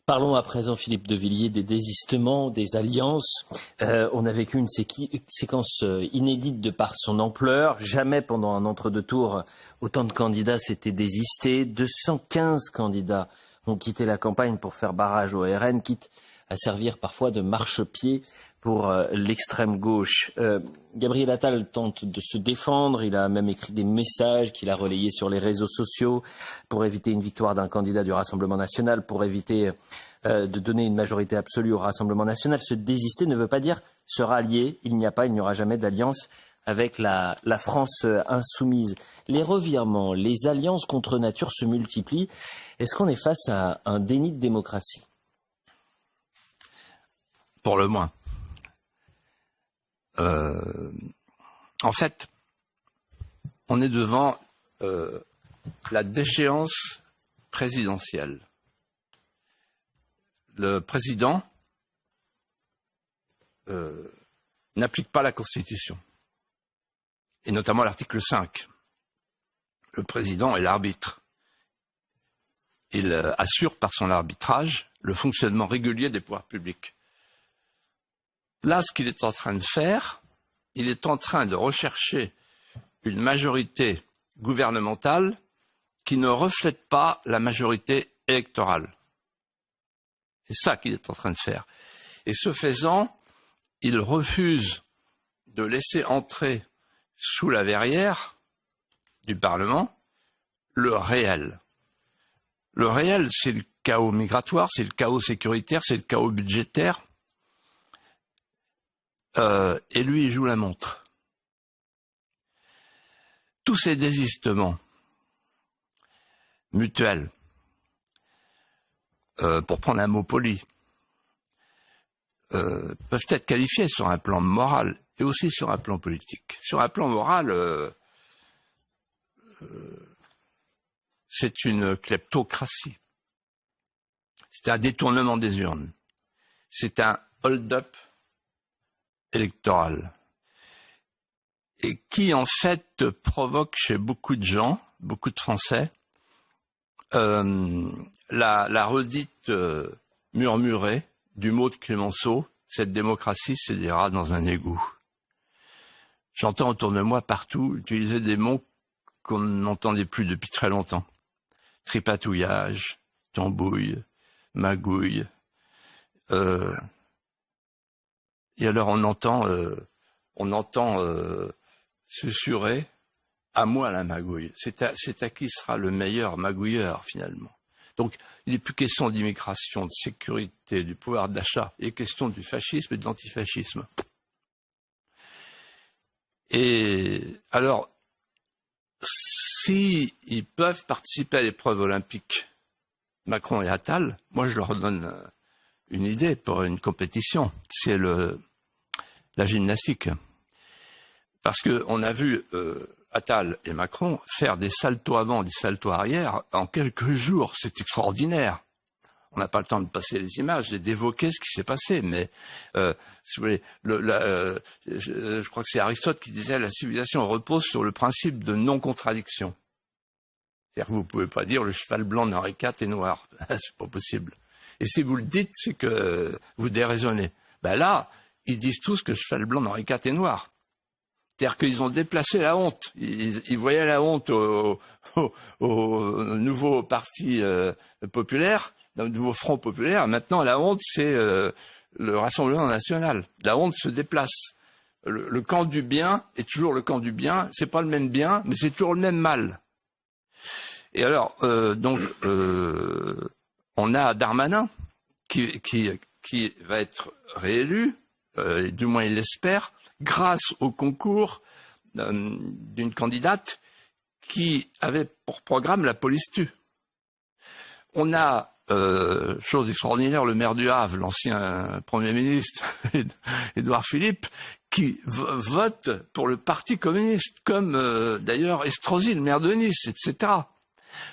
Parlons à présent, Philippe de Villiers, des désistements, des alliances. On a vécu une séquence inédite de par son ampleur. Jamais pendant un entre-deux tours, autant de candidats s'étaient désistés. 215 candidats ont quitté la campagne pour faire barrage au RN, quitte à servir parfois de marchepied pour l'extrême gauche. Gabriel Attal tente de se défendre, il a même écrit des messages qu'il a relayés sur les réseaux sociaux pour éviter une victoire d'un candidat du Rassemblement national, pour éviter de donner une majorité absolue au Rassemblement national. Se désister ne veut pas dire se rallier, il n'y aura jamais d'alliance avec la France insoumise. Les revirements, les alliances contre nature se multiplient. Est-ce qu'on est face à un déni de démocratie ? Pour le moins. En fait, on est devant la déchéance présidentielle. Le président n'applique pas la Constitution, et notamment l'article 5. Le président est l'arbitre. Il assure par son arbitrage le fonctionnement régulier des pouvoirs publics. Là, ce qu'il est en train de faire, il est en train de rechercher une majorité gouvernementale qui ne reflète pas la majorité électorale. C'est ça qu'il est en train de faire. Et ce faisant, il refuse de laisser entrer sous la verrière du Parlement le réel. Le réel, c'est le chaos migratoire, c'est le chaos sécuritaire, c'est le chaos budgétaire. Et lui, il joue la montre. Tous ces désistements mutuels, pour prendre un mot poli, peuvent être qualifiés sur un plan moral et aussi sur un plan politique. Sur un plan moral, c'est une kleptocratie. C'est un détournement des urnes. C'est un hold-up électoral, et qui en fait provoque chez beaucoup de gens, beaucoup de Français, la redite murmurée du mot de Clémenceau, cette démocratie s'édira dans un égout. J'entends autour de moi partout utiliser des mots qu'on n'entendait plus depuis très longtemps. Tripatouillage, tambouille, magouille. Et alors on entend susurrer « à moi la magouille ». C'est à qui sera le meilleur magouilleur finalement. Donc il n'est plus question d'immigration, de sécurité, du pouvoir d'achat, il est question du fascisme et de l'antifascisme. Et alors, s'ils peuvent participer à l'épreuve olympique, Macron et Attal, moi je leur donne une idée pour une compétition, c'est la gymnastique. Parce qu'on a vu Attal et Macron faire des saltos avant, des saltos arrière en quelques jours. C'est extraordinaire. On n'a pas le temps de passer les images et d'évoquer ce qui s'est passé. Mais si vous voulez, je crois que c'est Aristote qui disait la civilisation repose sur le principe de non-contradiction. C'est-à-dire que vous ne pouvez pas dire le cheval blanc d'Henri IV est noir. C'est pas possible. Et si vous le dites, c'est que vous déraisonnez. Ben là, ils disent tous que le cheval blanc d'Henri IV est noir. C'est-à-dire qu'ils ont déplacé la honte. Ils voyaient la honte au nouveau parti populaire, au nouveau Front populaire. Maintenant, la honte, c'est le Rassemblement national. La honte se déplace. Le camp du bien est toujours le camp du bien. C'est pas le même bien, mais c'est toujours le même mal. Et alors, on a Darmanin qui va être réélu, du moins il l'espère, grâce au concours d'une candidate qui avait pour programme la police tue. On a, chose extraordinaire, le maire du Havre, l'ancien Premier ministre, Édouard Philippe, qui vote pour le Parti communiste, comme d'ailleurs Estrosi, le maire de Nice, etc.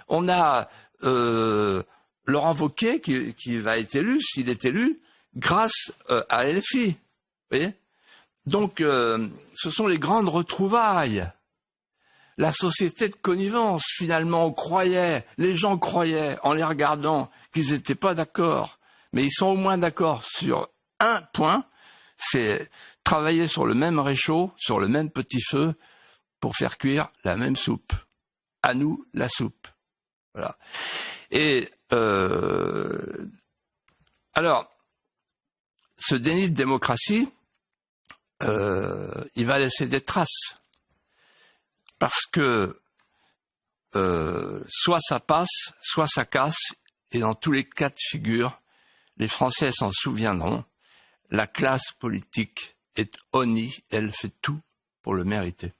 On a Laurent Wauquiez qui va être élu, s'il est élu, grâce à LFI. Vous voyez ? Donc, ce sont les grandes retrouvailles. La société de connivence, finalement, on croyait, les gens croyaient, en les regardant, qu'ils n'étaient pas d'accord Mais ils sont au moins d'accord sur un point, c'est travailler sur le même réchaud, sur le même petit feu, pour faire cuire la même soupe. À nous, la soupe. Voilà. Et alors, ce déni de démocratie, il va laisser des traces. Parce que soit ça passe, soit ça casse, et dans tous les cas de figure, les Français s'en souviendront, la classe politique est honnie, elle fait tout pour le mériter.